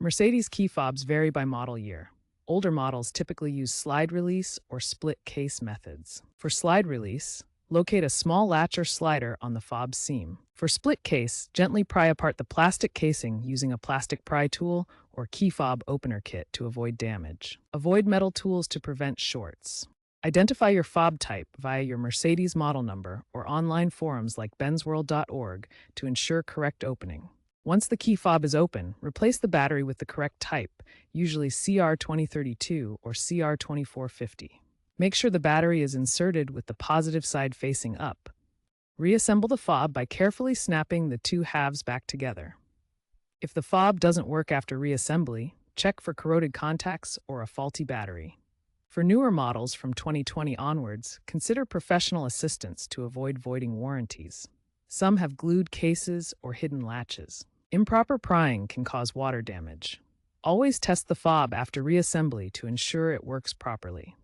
Mercedes key fobs vary by model year. Older models typically use slide release or split case methods. For slide release, locate a small latch or slider on the fob seam. For split case, gently pry apart the plastic casing using a plastic pry tool or key fob opener kit to avoid damage. Avoid metal tools to prevent shorts. Identify your fob type via your Mercedes model number or online forums like bensworld.org to ensure correct opening. Once the key fob is open, replace the battery with the correct type, usually CR2032 or CR2450. Make sure the battery is inserted with the positive side facing up. Reassemble the fob by carefully snapping the two halves back together. If the fob doesn't work after reassembly, check for corroded contacts or a faulty battery. For newer models from 2020 onwards, consider professional assistance to avoid voiding warranties. Some have glued cases or hidden latches. Improper prying can cause water damage. Always test the fob after reassembly to ensure it works properly.